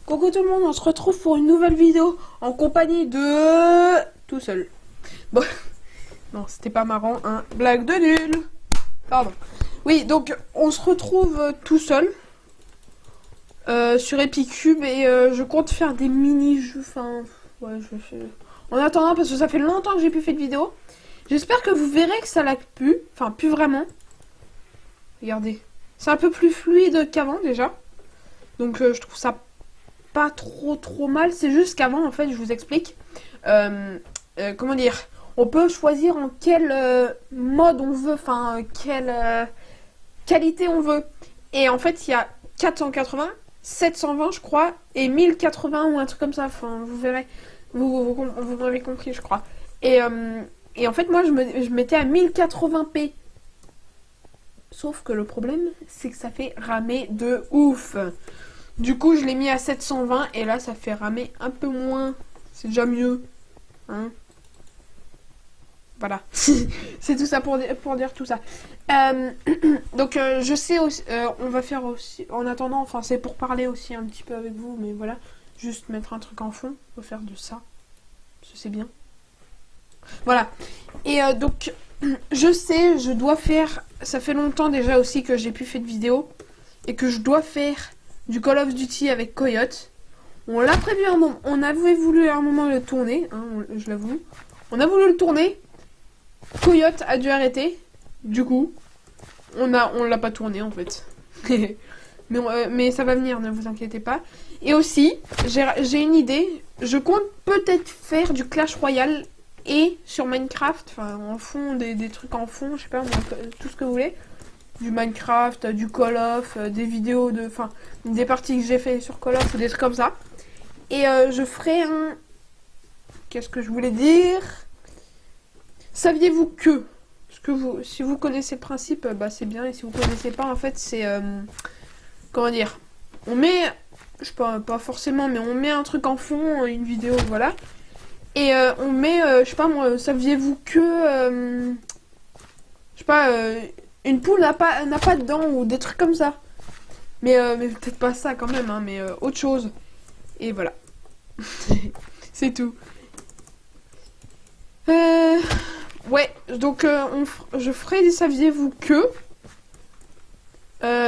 Coucou tout le monde, on se retrouve pour une nouvelle vidéo en compagnie de... tout seul. Bon, non, c'était pas marrant, hein. Blague de nul. Pardon. Oui, donc on se retrouve tout seul sur Epicube et je compte faire des mini-jeux. Enfin, ouais, je fais... En attendant, parce que ça fait longtemps que j'ai plus fait de vidéo. J'espère que vous verrez que ça l'a pu. Enfin, plus vraiment. Regardez. C'est un peu plus fluide qu'avant déjà. Donc je trouve ça pas trop mal. C'est juste qu'avant, en fait, je vous explique. Comment dire, on peut choisir en quel mode on veut. Enfin, quelle qualité on veut. Et en fait, il y a 480, 720 je crois, et 1080 ou un truc comme ça. Enfin, vous verrez. Vous m'avez compris, je crois. Et en fait, moi, je mettais à 1080p. Sauf que le problème, c'est que ça fait ramer de ouf. Du coup, je l'ai mis à 720 et là, ça fait ramer un peu moins. C'est déjà mieux. Hein, voilà. C'est tout ça pour dire tout ça. Donc, je sais aussi... on va faire aussi... En attendant, enfin, c'est pour parler aussi un petit peu avec vous. Mais voilà. Juste mettre un truc en fond. On va faire de ça. C'est bien. Voilà. Et donc... Je sais, je dois faire... Ça fait longtemps déjà aussi que j'ai plus fait de vidéo. Et que je dois faire du Call of Duty avec Coyote. On l'a prévu un moment. On avait voulu à un moment le tourner. Hein, je l'avoue. On a voulu le tourner. Coyote a dû arrêter. Du coup, on l'a pas tourné en fait. mais ça va venir, ne vous inquiétez pas. Et aussi, j'ai une idée. Je compte peut-être faire du Clash Royale. Et sur Minecraft, enfin en fond, des trucs en fond, je sais pas, tout ce que vous voulez. Du Minecraft, du Call of, des vidéos de... Enfin, des parties que j'ai fait sur Call of ou des trucs comme ça. Et je ferai un... Qu'est-ce que je voulais dire? Saviez-vous que... si vous connaissez le principe, bah c'est bien. Et si vous connaissez pas, en fait, c'est... comment dire? On met... Je sais pas forcément, mais on met un truc en fond, une vidéo, voilà. Et on met, je sais pas moi, saviez-vous que, je sais pas, une poule n'a pas de dents ou des trucs comme ça. Mais peut-être pas ça quand même, hein, mais autre chose. Et voilà. C'est tout. Ouais, donc je ferai des saviez-vous que,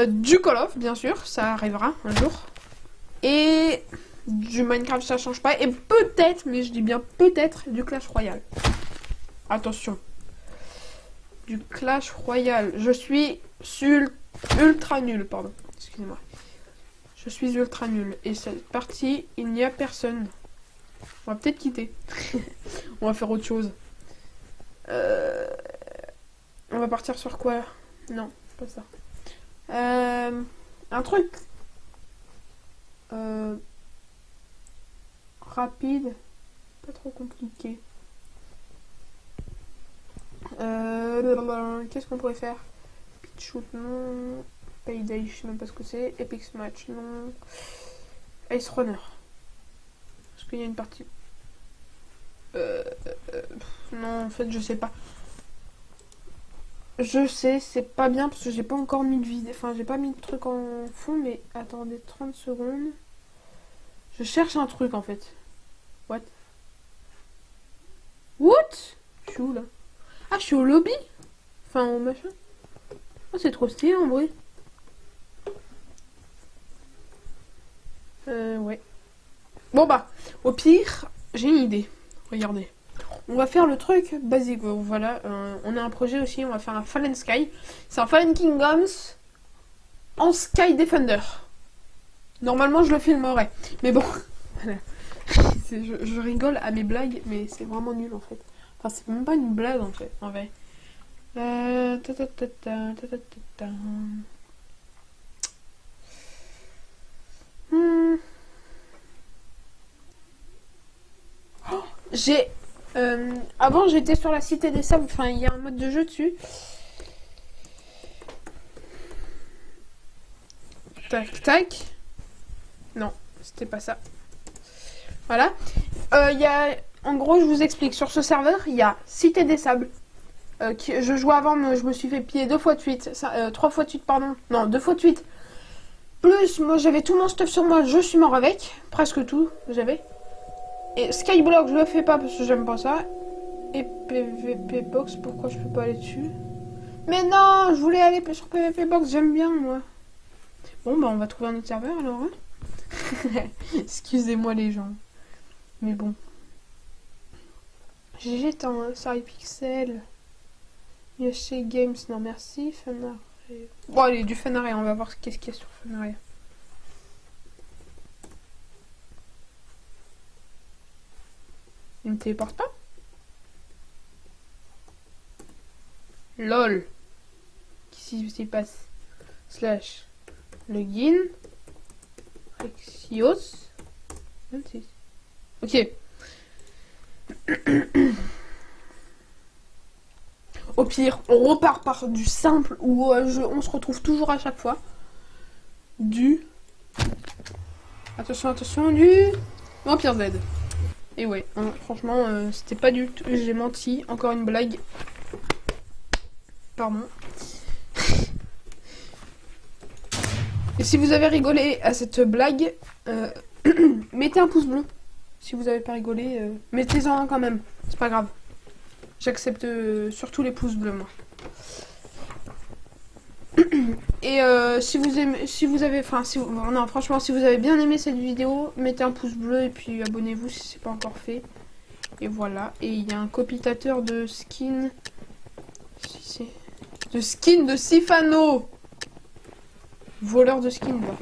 du Call of, bien sûr, ça arrivera un jour. Et... du Minecraft, ça change pas. Et peut-être, mais je dis bien peut-être, du Clash Royale. Attention. Du Clash Royale. Je suis ultra nul, pardon. Excusez-moi. Je suis ultra nul. Et cette partie, il n'y a personne. On va peut-être quitter. On va faire autre chose. On va partir sur quoi? Non, pas ça. Un truc... rapide, pas trop compliqué. Qu'est-ce qu'on pourrait faire? Pitch shoot, non. Payday, je sais même pas ce que c'est. Epic Smash, non. Ice Runner. Est-ce qu'il y a une partie? Non, en fait, je sais pas. Je sais, c'est pas bien parce que j'ai pas encore mis de vidéo. Enfin, j'ai pas mis de truc en fond, mais attendez 30 secondes. Je cherche un truc en fait. What? Je suis où là? Ah, je suis au lobby? Enfin, au machin. Oh, c'est trop stylé en vrai. Ouais. Bon bah, au pire, j'ai une idée. Regardez. On va faire le truc basique. Voilà, on a un projet aussi. On va faire un Fallen Sky. C'est un Fallen Kingdoms en Sky Defender. Normalement, je le filmerai. Mais bon, voilà. Je rigole à mes blagues, mais c'est vraiment nul en fait. Enfin, c'est même pas une blague en fait, en vrai. Oh, j'ai... avant, j'étais sur la Cité des Sables. Enfin, il y a un mode de jeu dessus. Tac, tac. Non, c'était pas ça. Voilà. Il y a... En gros, je vous explique. Sur ce serveur, il y a Cité des Sables. Je jouais avant, mais je me suis fait piller 2 fois de suite. 3 fois de suite, pardon. Non, 2 fois de suite. Plus, moi j'avais tout mon stuff sur moi, je suis mort avec. Presque tout, j'avais. Et Skyblock, je le fais pas parce que j'aime pas ça. Et PVP Box, pourquoi je peux pas aller dessus? Mais non, je voulais aller sur PVP Box, j'aime bien moi. Bon bah on va trouver un autre serveur alors. Hein. Excusez-moi les gens. Mais bon. GG Sorry Pixel. Yoshi Games, non merci. Funaria. Bon allez, du Funaria, on va voir qu'est-ce qu'il y a sur Funaria. Il me téléporte pas? LOL. Qu'est-ce qui se passe? Slash. Login. Rexios. 26. Ok. Au pire, on repart par du simple où on se retrouve toujours à chaque fois. Du... Attention, attention, du... Vampire Z. Et ouais, hein, franchement, c'était pas du tout... J'ai menti, encore une blague. Pardon. Et si vous avez rigolé à cette blague, mettez un pouce bleu. Si vous avez pas rigolé, mettez-en un quand même. C'est pas grave. J'accepte surtout les pouces bleus, moi. Et si vous aimez, si vous avez, enfin, si vous, non, franchement, si vous avez bien aimé cette vidéo, mettez un pouce bleu et puis abonnez-vous si c'est pas encore fait. Et voilà. Et il y a un copitateur de skin. De skin de Sifano. Voleur de skin, là.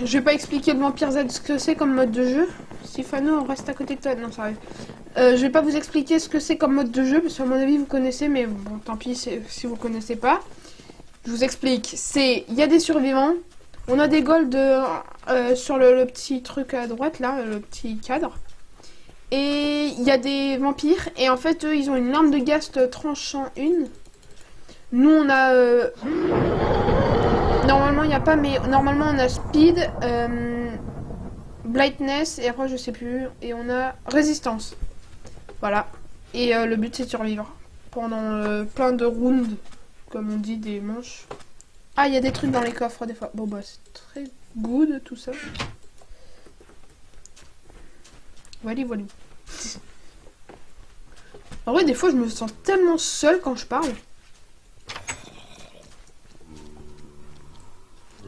Je vais pas expliquer le Vampire Z ce que c'est comme mode de jeu. Sifano, on reste à côté de toi. Non, ça arrive. Je vais pas vous expliquer ce que c'est comme mode de jeu, parce qu'à mon avis vous connaissez, mais bon, tant pis si vous connaissez pas. Je vous explique. Il y a des survivants. On a des golds sur le petit truc à droite, là, le petit cadre. Et il y a des vampires. Et en fait, eux, ils ont une lame de gast tranchant une. Nous, on a... Normalement, il n'y a pas, mais normalement, on a speed, brightness, et après, je sais plus. Et on a résistance. Voilà. Et le but, c'est de survivre. Pendant plein de rounds, comme on dit, des manches. Ah, il y a des trucs dans les coffres, des fois. Bon, bah, c'est très good, tout ça. Voilà, voilà. En vrai, des fois, je me sens tellement seule quand je parle.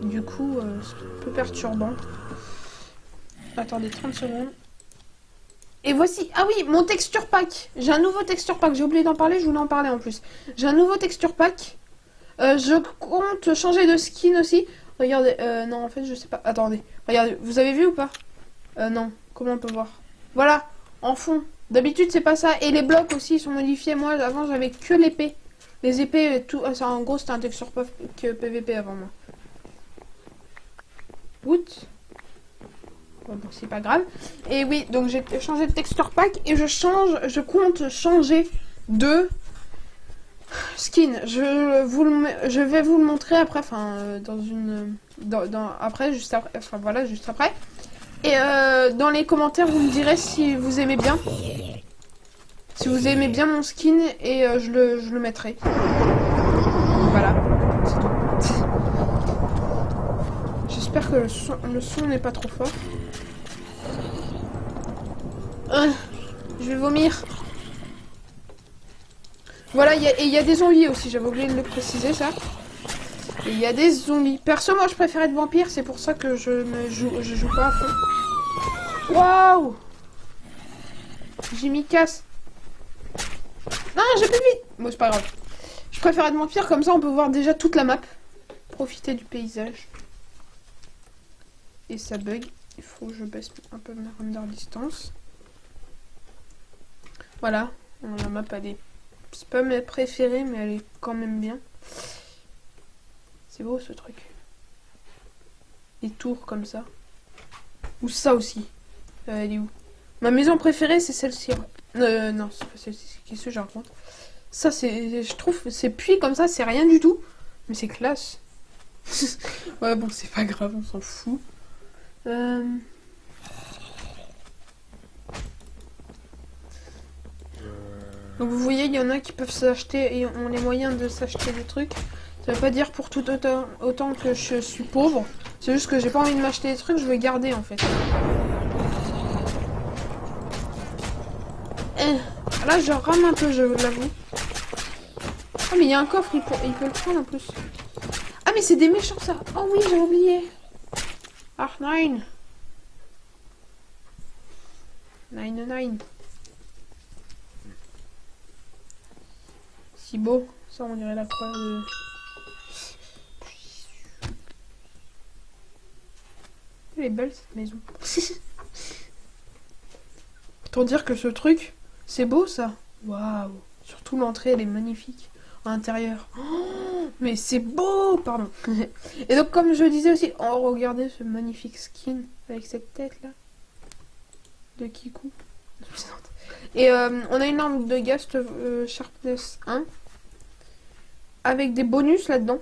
Du coup, c'est un peu perturbant. Attendez 30 secondes. Et voici... Ah oui, mon texture pack. J'ai un nouveau texture pack. J'ai oublié d'en parler, je voulais en parler en plus. J'ai un nouveau texture pack. Je compte changer de skin aussi. Regardez, non, en fait, je sais pas. Attendez, regardez, vous avez vu ou pas? Non, comment on peut voir? Voilà, en fond. D'habitude, c'est pas ça. Et les blocs aussi, ils sont modifiés. Moi, avant, j'avais que l'épée. Les épées, tout... Ça, en gros, c'était un texture pack PVP avant moi. Oups. Bon, c'est pas grave. Et oui, donc j'ai changé de texture pack et je compte changer de skin. Je vais vous le montrer après, enfin dans une, après, juste après, enfin voilà, juste après. Et dans les commentaires, vous me direz si vous aimez bien, mon skin et je le mettrai. Voilà, c'est tout. J'espère que le son n'est pas trop fort. Je vais vomir. Voilà, il y a des zombies aussi, j'avais oublié de le préciser ça. Et il y a des zombies. Perso, moi je préfère être vampire, c'est pour ça que je joue pas à fond. Waouh! J'ai mis casse. Non, j'ai plus de vie. Bon, c'est pas grave. Je préfère être vampire, comme ça on peut voir déjà toute la map. Profiter du paysage. Et ça bug. Il faut que je baisse un peu ma render distance. Voilà. La map, elle est... C'est pas ma préférée, mais elle est quand même bien. C'est beau ce truc. Des tours comme ça. Ou ça aussi. Elle est où? Ma maison préférée, c'est celle-ci. Non, c'est pas celle-ci. Qu'est-ce que je raconte? Ça, c'est... Je trouve... C'est puits comme ça, c'est rien du tout. Mais c'est classe. Ouais, bon, c'est pas grave, on s'en fout. Donc vous voyez, il y en a qui peuvent s'acheter et ont les moyens de s'acheter des trucs. Ça veut pas dire pour tout autant que je suis pauvre. C'est juste que j'ai pas envie de m'acheter des trucs, je veux garder en fait. Là, je rame un peu, je l'avoue. Ah, mais il y a un coffre, il peut le prendre en plus. Ah, mais c'est des méchants ça. Oh oui, j'ai oublié. Ah, 9. 9. Si beau. Ça, on dirait la croix de... Elle est belle cette maison. Pour dire que ce truc, c'est beau ça. Waouh. Surtout l'entrée, elle est magnifique. À l'intérieur. Oh, mais c'est beau. Pardon. Et donc comme je disais aussi, oh regardez ce magnifique skin avec cette tête là. De Kikou. Et on a une arme de Gast Sharpness 1. Avec des bonus là-dedans.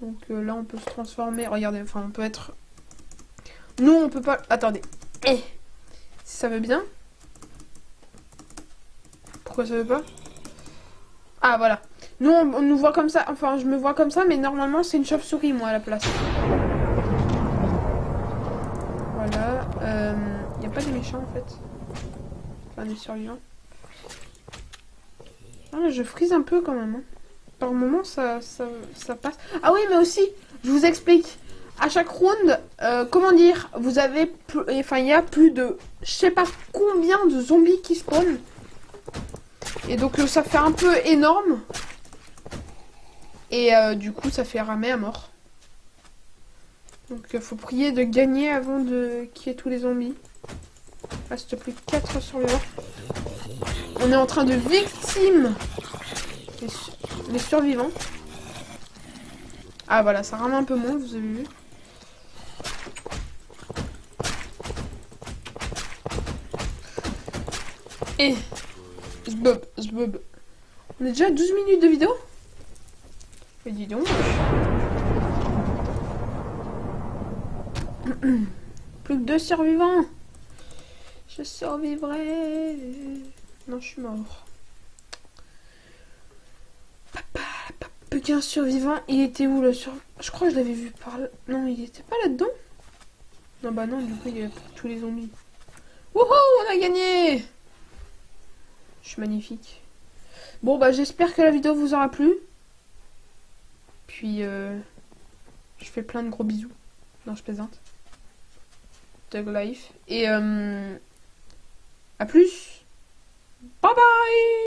Donc là on peut se transformer. Regardez, enfin on peut être... Nous on peut pas... Attendez. Si ça veut bien. Pourquoi ça veut pas? Ah voilà. Nous on nous voit comme ça. Enfin je me vois comme ça. Mais normalement c'est une chauve-souris moi à la place. Voilà. Y a pas de méchants en fait. Enfin des survivants. Ah, je frise un peu quand même. Hein. Par moment ça passe. Ah oui mais aussi, je vous explique. À chaque round, comment dire, vous avez, enfin il y a plus de, je sais pas combien de zombies qui spawnent. Et donc ça fait un peu énorme. Et du coup ça fait ramer à mort. Donc faut prier de gagner avant de qu'il y ait tous les zombies. Il reste plus que 4 survivants. On est en train de victime les survivants. Ah voilà, ça rame un peu moins, vous avez vu. Et zbob. On est déjà à 12 minutes de vidéo. Et dis donc. Plus que 2 survivants. Je survivrai. Non, je suis mort. Plus qu'un survivant. Il était où le survivant? Je crois que je l'avais vu par là. Non, il était pas là-dedans. Non, bah non, du coup, il y a tous les zombies. Wouhou, on a gagné! Je suis magnifique. Bon, bah j'espère que la vidéo vous aura plu. Puis, je fais plein de gros bisous. Non, je plaisante. Tug Life. Et, à plus. Bye bye!